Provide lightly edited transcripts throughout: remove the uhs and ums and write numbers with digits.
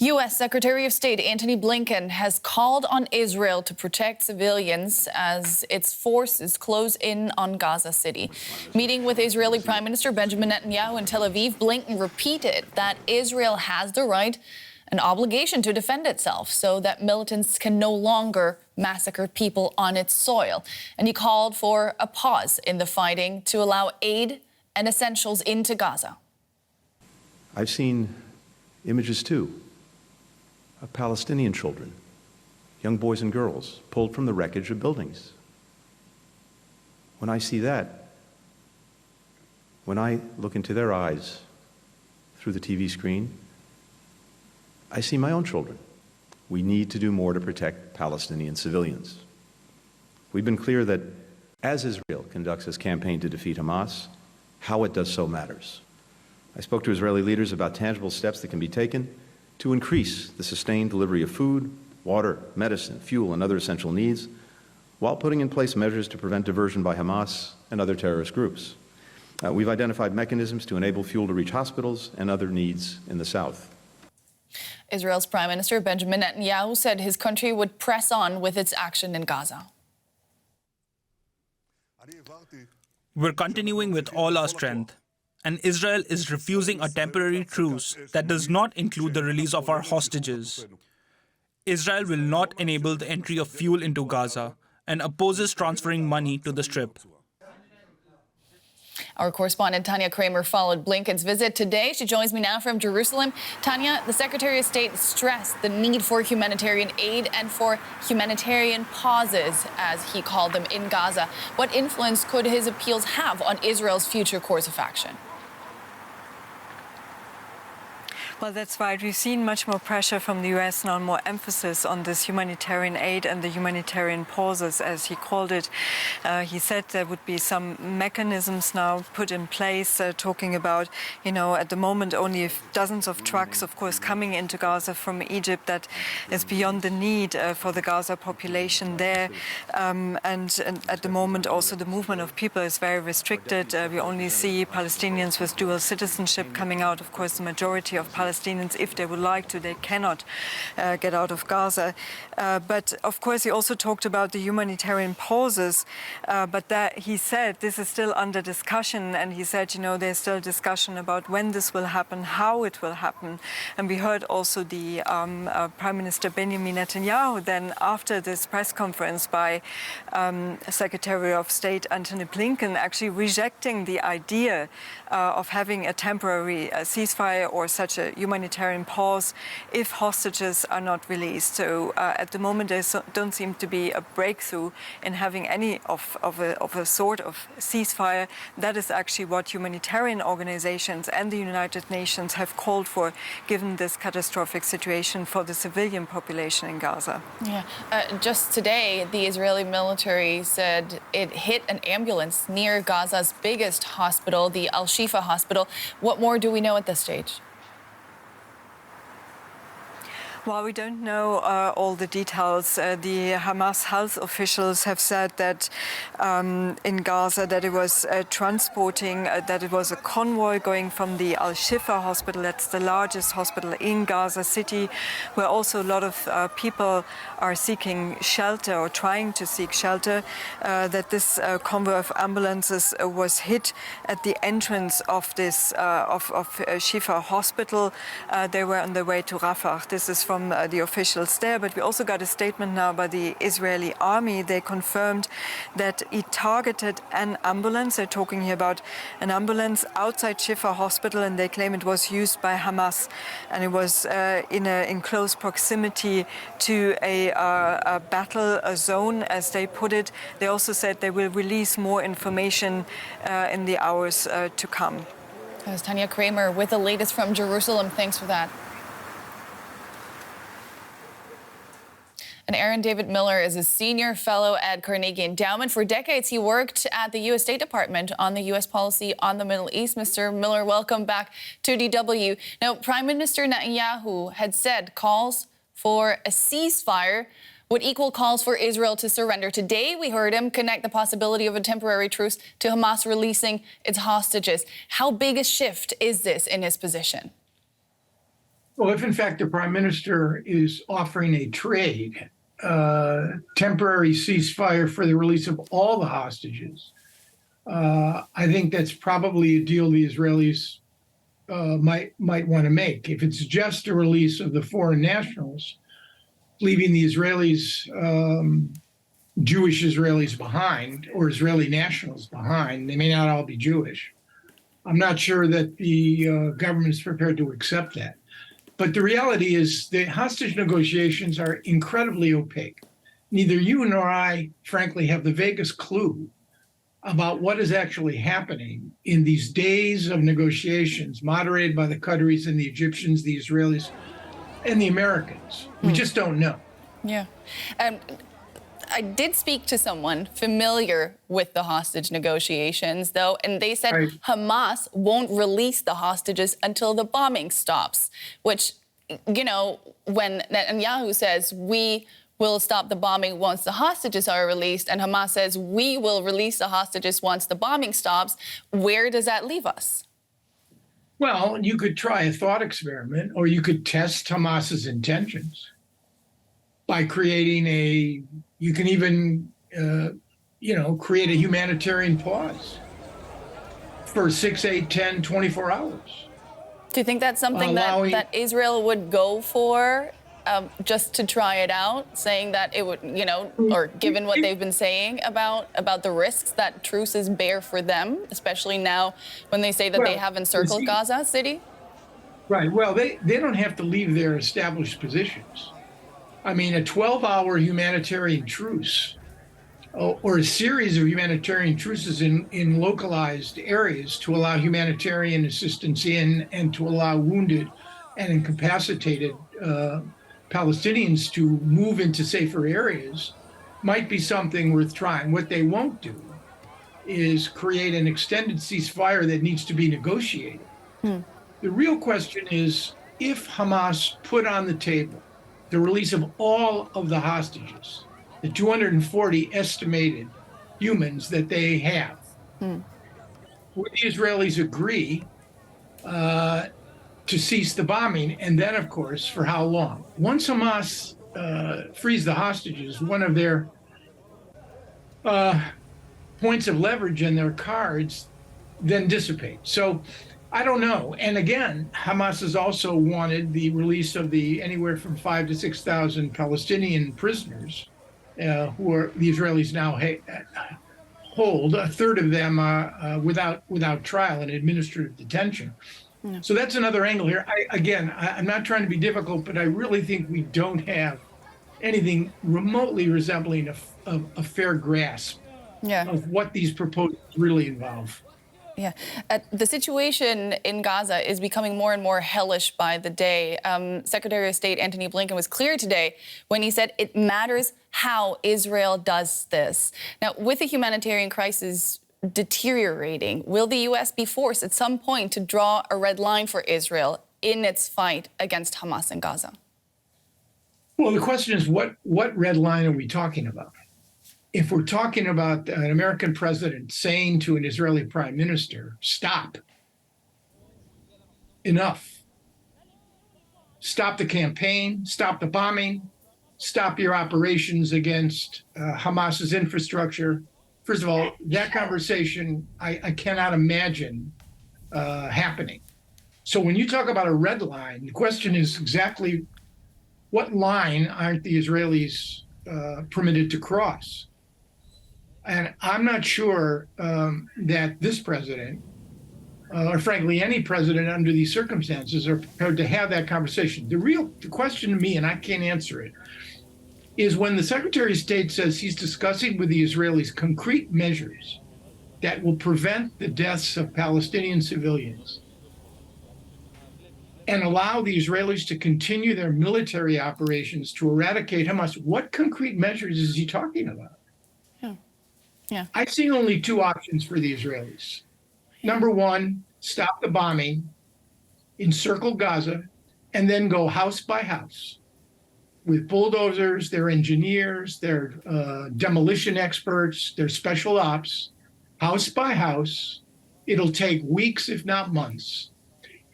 U.S. Secretary of State Antony Blinken has called on Israel to protect civilians as its forces close in on Gaza City. Meeting with Israeli Prime Minister Benjamin Netanyahu in Tel Aviv, Blinken repeated that Israel has the right and obligation to defend itself so that militants can no longer massacre people on its soil. And he called for a pause in the fighting to allow aid and essentials into Gaza. I've seen images, too, of Palestinian children, young boys and girls, pulled from the wreckage of buildings. When I see that, when I look into their eyes through the TV screen, I see my own children. We need to do more to protect Palestinian civilians. We've been clear that as Israel conducts its campaign to defeat Hamas, how it does so matters. I spoke to Israeli leaders about tangible steps that can be taken to increase the sustained delivery of food, water, medicine, fuel, and other essential needs, while putting in place measures to prevent diversion by Hamas and other terrorist groups. We've identified mechanisms to enable fuel to reach hospitals and other needs in the south. Israel's Prime Minister Benjamin Netanyahu said his country would press on with its action in Gaza. We're continuing with all our strength, and Israel is refusing a temporary truce that does not include the release of our hostages. Israel will not enable the entry of fuel into Gaza and opposes transferring money to the Strip. Our correspondent Tania Krämer followed Blinken's visit today. She joins me now from Jerusalem. Tania, the Secretary of State stressed the need for humanitarian aid and for humanitarian pauses, as he called them, in Gaza. What influence could his appeals have on Israel's future course of action? Well, that's right. We've seen much more pressure from the U.S. now, more emphasis on this humanitarian aid and the humanitarian pauses, as he called it. He said there would be some mechanisms now put in place, talking about, at the moment only dozens of trucks, of course, coming into Gaza from Egypt. That is beyond the need for the Gaza population there. And at the moment, also, the movement of people is very restricted. We only see Palestinians with dual citizenship coming out. Of course, the majority of Palestinians, if they would like to, they cannot get out of Gaza. But of course, he also talked about the humanitarian pauses. But that, he said, this is still under discussion. And he said, there's still discussion about when this will happen, how it will happen. And we heard also the Prime Minister Benjamin Netanyahu then, after this press conference by Secretary of State Antony Blinken, actually rejecting the idea of having a temporary ceasefire or such a humanitarian pause if hostages are not released. So at the moment, there don't seem to be a breakthrough in having any of a sort of ceasefire. That is actually what humanitarian organizations and the United Nations have called for, given this catastrophic situation for the civilian population in Gaza. Yeah. Just today, the Israeli military said it hit an ambulance near Gaza's biggest hospital, the Al-Shifa hospital. What more do we know at this stage? Well, we don't know all the details. The Hamas health officials have said that in Gaza that it was transporting, that it was a convoy going from the Al-Shifa hospital, that's the largest hospital in Gaza City, where also a lot of people are seeking shelter or trying to seek shelter, that this convoy of ambulances was hit at the entrance of this of Shifa hospital. They were on their way to Rafah. This is from the officials there, but we also got a statement now by the Israeli army. They confirmed that it targeted an ambulance. They're talking here about an ambulance outside Shifa hospital, and they claim it was used by Hamas, and it was in close proximity to a battle zone, as they put it. They also said they will release more information in the hours to come. That was Tania Krämer with the latest from Jerusalem. Thanks for that. And Aaron David Miller is a senior fellow at Carnegie Endowment. For decades, he worked at the U.S. State Department on the U.S. policy on the Middle East. Mr. Miller, welcome back to DW. Now, Prime Minister Netanyahu had said calls for a ceasefire would equal calls for Israel to surrender. Today, we heard him connect the possibility of a temporary truce to Hamas releasing its hostages. How big a shift is this in his position? Well, if in fact the prime minister is offering a trade, temporary ceasefire for the release of all the hostages, I think that's probably a deal the Israelis might want to make. If it's just a release of the foreign nationals, leaving the Israelis, Jewish Israelis behind, or Israeli nationals behind, they may not all be Jewish. I'm not sure that the government is prepared to accept that. But the reality is the hostage negotiations are incredibly opaque. Neither you nor I, frankly, have the vaguest clue about what is actually happening in these days of negotiations moderated by the Qataris and the Egyptians, the Israelis, and the Americans. We just don't know. Yeah. I did speak to someone familiar with the hostage negotiations, though, and they said Hamas won't release the hostages until the bombing stops, which, you know, when Netanyahu says we will stop the bombing once the hostages are released, and Hamas says we will release the hostages once the bombing stops, where does that leave us? Well, you could try a thought experiment, or you could test Hamas's intentions by creating you can even, create a humanitarian pause for 6, 8, 10, 24 hours. Do you think that's something that Israel would go for, just to try it out, saying that it would, or given what they've been saying about the risks that truces bear for them, especially now when they say that they have encircled Gaza City? Right. Well, they don't have to leave their established positions. I mean, a 12-hour humanitarian truce or a series of humanitarian truces in localized areas to allow humanitarian assistance in and to allow wounded and incapacitated Palestinians to move into safer areas might be something worth trying. What they won't do is create an extended ceasefire that needs to be negotiated. The real question is, if Hamas put on the table the release of all of the hostages, the 240 estimated humans that they have, would the Israelis agree to cease the bombing? And then, of course, for how long? Once Hamas frees the hostages, one of their points of leverage and their cards then dissipate. So I don't know. And again, Hamas has also wanted the release of anywhere from 5,000 to 6,000 Palestinian prisoners who are the Israelis now hold, a third of them without trial in administrative detention. So that's another angle here. I'm not trying to be difficult, but I really think we don't have anything remotely resembling a fair grasp of what these proposals really involve. Yeah. The situation in Gaza is becoming more and more hellish by the day. Secretary of State Antony Blinken was clear today when he said it matters how Israel does this. Now, with the humanitarian crisis deteriorating, will the U.S. be forced at some point to draw a red line for Israel in its fight against Hamas in Gaza? Well, the question is, what red line are we talking about? If we're talking about an American president saying to an Israeli prime minister, stop, enough, stop the campaign, stop the bombing, stop your operations against Hamas's infrastructure. First of all, that conversation, I cannot imagine happening. So when you talk about a red line, the question is exactly what line aren't the Israelis permitted to cross? And I'm not sure that this president, or frankly, any president under these circumstances, are prepared to have that conversation. The question to me, and I can't answer it, is when the Secretary of State says he's discussing with the Israelis concrete measures that will prevent the deaths of Palestinian civilians and allow the Israelis to continue their military operations to eradicate Hamas, what concrete measures is he talking about? Yeah. I see only two options for the Israelis. Number one, stop the bombing, encircle Gaza, and then go house by house with bulldozers, their engineers, their demolition experts, their special ops, house by house. It'll take weeks, if not months.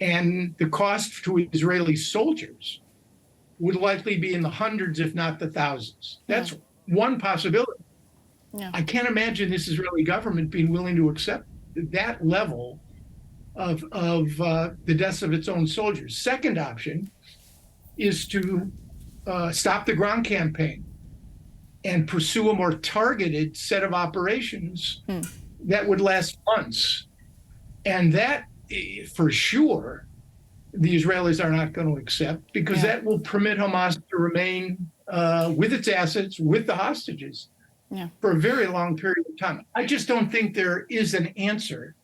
And the cost to Israeli soldiers would likely be in the hundreds, if not the thousands. That's one possibility. Yeah. I can't imagine this Israeli government being willing to accept that level of the deaths of its own soldiers. Second option is to stop the ground campaign and pursue a more targeted set of operations that would last months. And that, for sure, the Israelis are not going to accept, because that will permit Hamas to remain with its assets, with the hostages, for a very long period of time. I just don't think there is an answer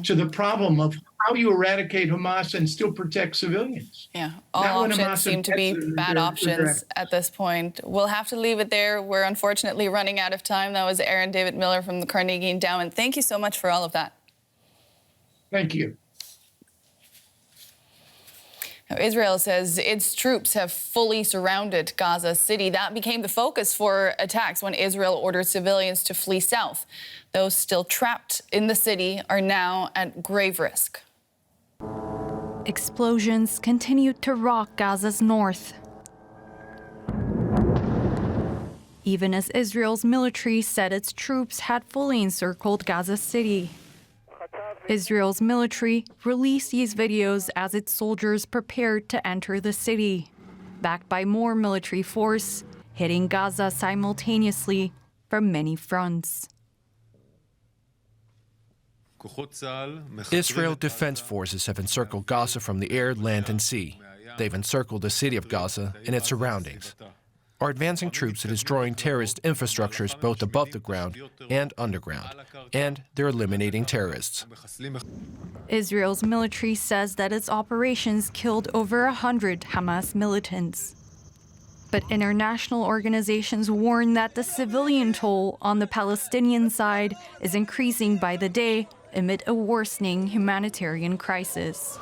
to the problem of how you eradicate Hamas and still protect civilians. Yeah, all options seem to be bad options at this point. We'll have to leave it there. We're unfortunately running out of time. That was Aaron David Miller from the Carnegie Endowment. Thank you so much for all of that. Thank you. Now, Israel says its troops have fully surrounded Gaza City. That became the focus for attacks when Israel ordered civilians to flee south. Those still trapped in the city are now at grave risk. Explosions continued to rock Gaza's north. Even as Israel's military said its troops had fully encircled Gaza City. Israel's military released these videos as its soldiers prepared to enter the city, backed by more military force, hitting Gaza simultaneously from many fronts. Israel Defense Forces have encircled Gaza from the air, land, and sea. They've encircled the city of Gaza and its surroundings. Our advancing troops are destroying terrorist infrastructures both above the ground and underground, and they're eliminating terrorists. Israel's military says that its operations killed over 100 Hamas militants. But international organizations warn that the civilian toll on the Palestinian side is increasing by the day amid a worsening humanitarian crisis.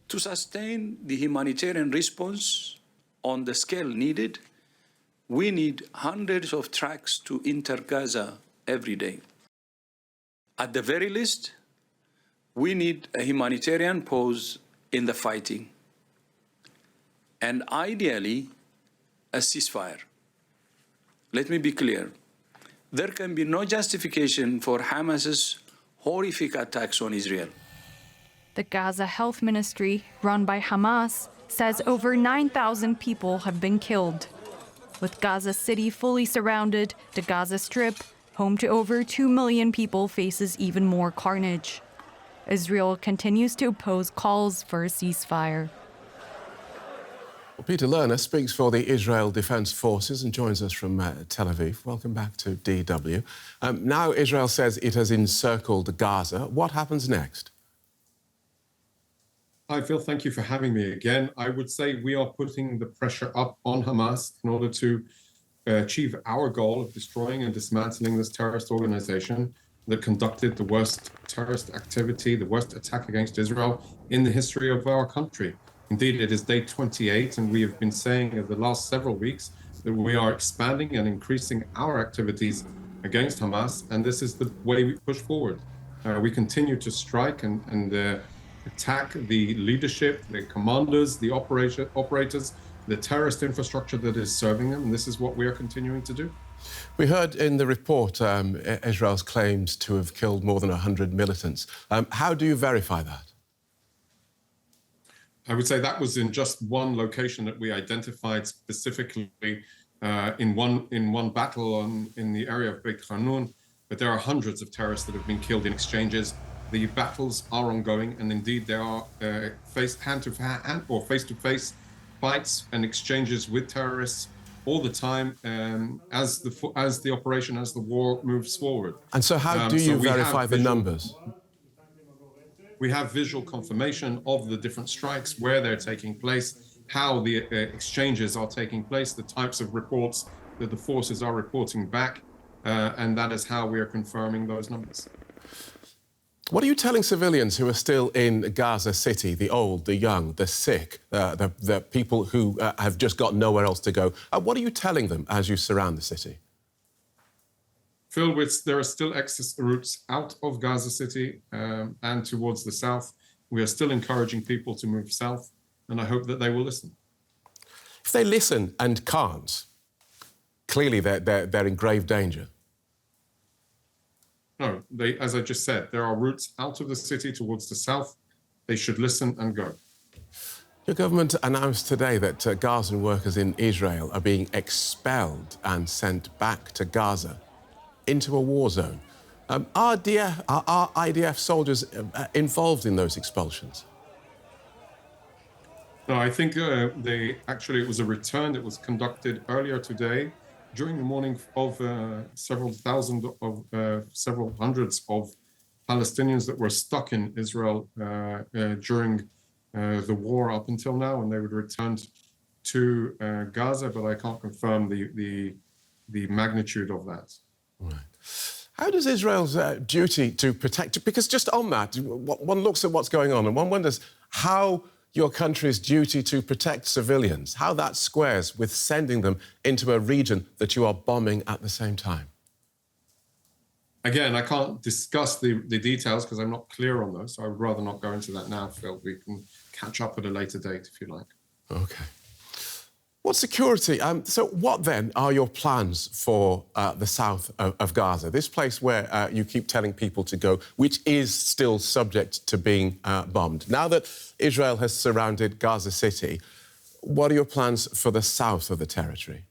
To sustain the humanitarian response on the scale needed, we need hundreds of trucks to enter Gaza every day. At the very least, we need a humanitarian pause in the fighting, and ideally, a ceasefire. Let me be clear. There can be no justification for Hamas's horrific attacks on Israel. The Gaza Health Ministry, run by Hamas, says over 9,000 people have been killed. With Gaza City fully surrounded, the Gaza Strip, home to over 2 million people, faces even more carnage. Israel continues to oppose calls for a ceasefire. Well, Peter Lerner speaks for the Israel Defense Forces and joins us from Tel Aviv. Welcome back to DW. Now Israel says it has encircled Gaza. What happens next? Hi, Phil. Thank you for having me again. I would say we are putting the pressure up on Hamas in order to achieve our goal of destroying and dismantling this terrorist organization that conducted the worst terrorist activity, the worst attack against Israel in the history of our country. Indeed, it is day 28, and we have been saying over the last several weeks that we are expanding and increasing our activities against Hamas, and this is the way we push forward. We continue to strike and attack the leadership, the commanders, the operators, the terrorist infrastructure that is serving them, and this is what we are continuing to do. We heard in the report Israel's claims to have killed more than 100 militants. How do you verify that? I would say that was in just one location that we identified specifically in one battle in the area of Beit Hanun, but there are hundreds of terrorists that have been killed in exchanges. The battles are ongoing, and indeed there are hand-to-hand or face-to-face fights and exchanges with terrorists all the time as the operation, as the war moves forward. And so how do you verify the numbers? We have visual confirmation of the different strikes, where they're taking place, how the exchanges are taking place, the types of reports that the forces are reporting back, and that is how we are confirming those numbers. What are you telling civilians who are still in Gaza City, the old, the young, the sick, the people who have just got nowhere else to go? What are you telling them as you surround the city? Phil, there are still access routes out of Gaza City and towards the south. We are still encouraging people to move south, and I hope that they will listen. If they listen and can't, clearly they're in grave danger. No, as I just said, there are routes out of the city towards the south. They should listen and go. Your government announced today that Gazan workers in Israel are being expelled and sent back to Gaza into a war zone. Are IDF soldiers involved in those expulsions? No, I think it was a return that was conducted earlier today during the morning of several hundreds of Palestinians that were stuck in Israel during the war up until now, and they would return to Gaza, but I can't confirm the magnitude of that. Right. How does Israel's duty to protect, because just on that, one looks at what's going on and one wonders how your country's duty to protect civilians, how that squares with sending them into a region that you are bombing at the same time. Again, I can't discuss the details because I'm not clear on those, so I would rather not go into that now, Phil. We can catch up at a later date if you like. OK. What security? So what then are your plans for the south of Gaza, this place where you keep telling people to go, which is still subject to being bombed? Now that Israel has surrounded Gaza City, what are your plans for the south of the territory?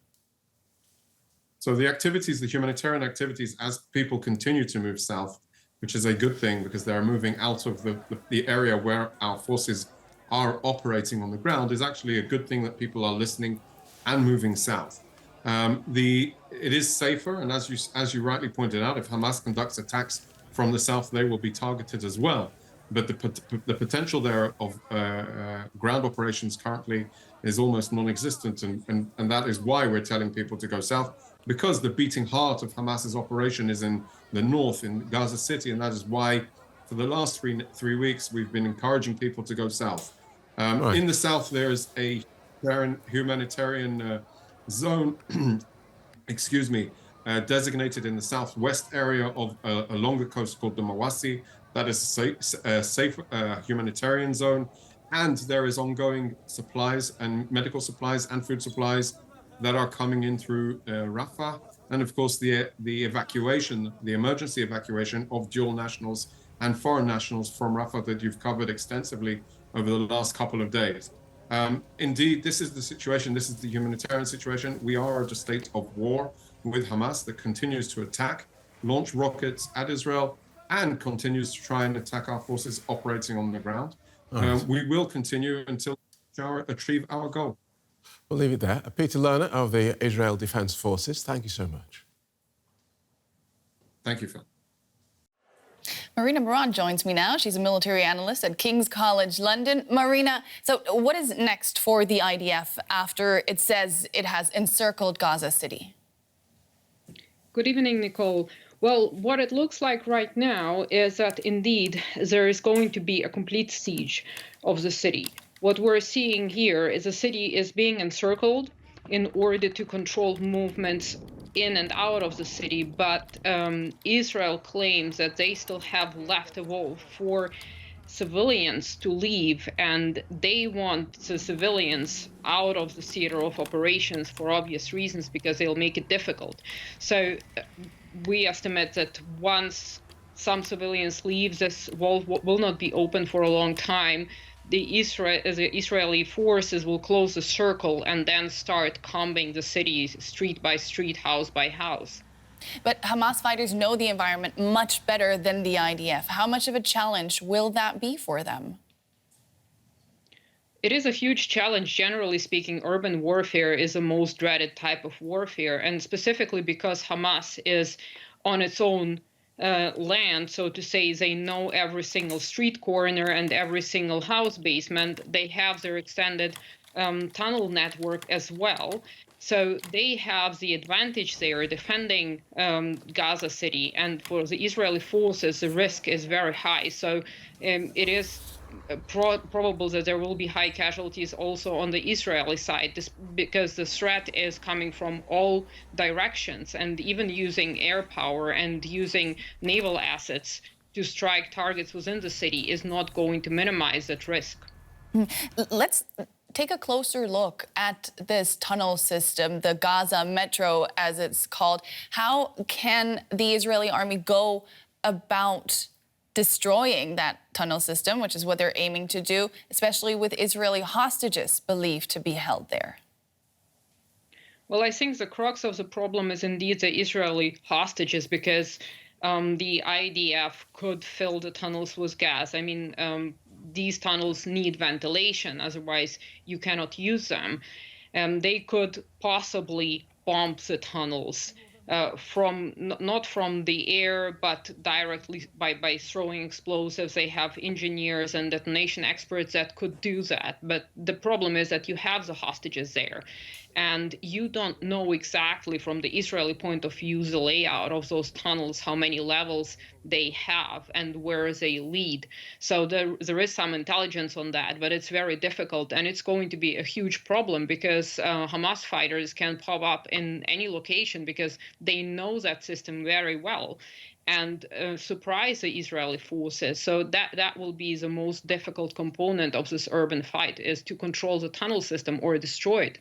So the activities, the humanitarian activities, as people continue to move south, which is a good thing because they're moving out of the area where our forces are operating on the ground, is actually a good thing that people are listening and moving south. It is safer, and as you rightly pointed out, if Hamas conducts attacks from the south, they will be targeted as well. But the potential there of ground operations currently is almost non-existent, and that is why we're telling people to go south, because the beating heart of Hamas's operation is in the north, in Gaza City, and that is why for the last three weeks we've been encouraging people to go south. Right. In the south, there is a humanitarian zone, excuse me, designated in the southwest area of a longer coast called the Mawasi. That is a safe humanitarian zone, and there is ongoing supplies and medical supplies and food supplies that are coming in through Rafah, and of course the evacuation, the emergency evacuation of dual nationals and foreign nationals from Rafah that you've covered extensively over the last couple of days. Indeed, this is the situation. This is the humanitarian situation. We are at a state of war with Hamas that continues to attack, launch rockets at Israel, and continues to try and attack our forces operating on the ground. We will continue until we achieve our goal. We'll leave it there. Peter Lerner of the Israel Defense Forces, thank you so much. Thank you, Phil. Marina joins me now. She's a military analyst at King's College London. Marina, so what is next for the IDF after it says it has encircled Gaza City? Good evening, Nicole. Well, what it looks like right now is that indeed there is going to be a complete siege of the city. What we're seeing here is the city is being encircled in order to control movements in and out of the city, but Israel claims that they still have left a wall for civilians to leave, and they want the civilians out of the theater of operations for obvious reasons, because they'll make it difficult. So we estimate that once some civilians leave, this wall will not be open for a long time. The Israeli forces will close the circle and then start combing the city street by street, house by house. But Hamas fighters know the environment much better than the IDF. How much of a challenge will that be for them? It is a huge challenge. Generally speaking, urban warfare is the most dreaded type of warfare, and specifically because Hamas is on its own land, so to say. They know every single street corner and every single house basement. They have their extended tunnel network as well. So they have the advantage there defending Gaza City. And for the Israeli forces, the risk is very high. So it is probable that there will be high casualties also on the Israeli side, because the threat is coming from all directions, and even using air power and using naval assets to strike targets within the city is not going to minimize that risk. Let's take a closer look at this tunnel system, the Gaza Metro, as it's called. How can the Israeli army go about destroying that tunnel system, which is what they're aiming to do, especially with Israeli hostages believed to be held there? Well, I think the crux of the problem is indeed the Israeli hostages, because the IDF could fill the tunnels with gas. I mean, these tunnels need ventilation, otherwise you cannot use them. They could possibly bomb the tunnels not from the air, but directly by throwing explosives. They have engineers and detonation experts that could do that. But the problem is that you have the hostages there, and you don't know exactly from the Israeli point of view the layout of those tunnels, how many levels they have and where they lead. So there is some intelligence on that, but it's very difficult, and it's going to be a huge problem because Hamas fighters can pop up in any location because they know that system very well and surprise the Israeli forces. So that will be the most difficult component of this urban fight, is to control the tunnel system or destroy it.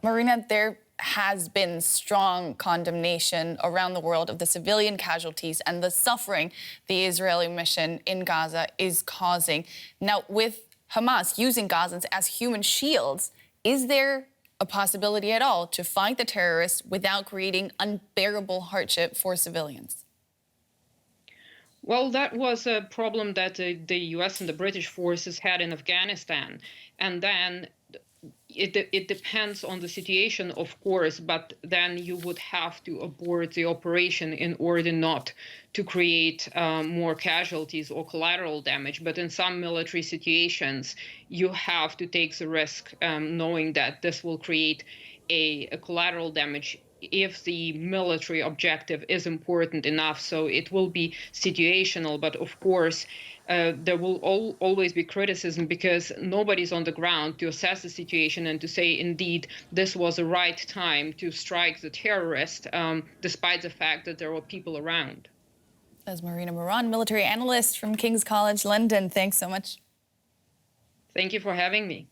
Marina, there has been strong condemnation around the world of the civilian casualties and the suffering the Israeli mission in Gaza is causing. Now, with Hamas using Gazans as human shields, is there a possibility at all to fight the terrorists without creating unbearable hardship for civilians? Well, that was a problem that the US and the British forces had in Afghanistan. And then it depends on the situation, of course, but then you would have to abort the operation in order not to create more casualties or collateral damage. But in some military situations, you have to take the risk, knowing that this will create a collateral damage if the military objective is important enough. So it will be situational, but of course, there will always be criticism because nobody's on the ground to assess the situation and to say, indeed, this was the right time to strike the terrorist, despite the fact that there were people around. As Marina Miron, military analyst from King's College London. Thanks so much. Thank you for having me.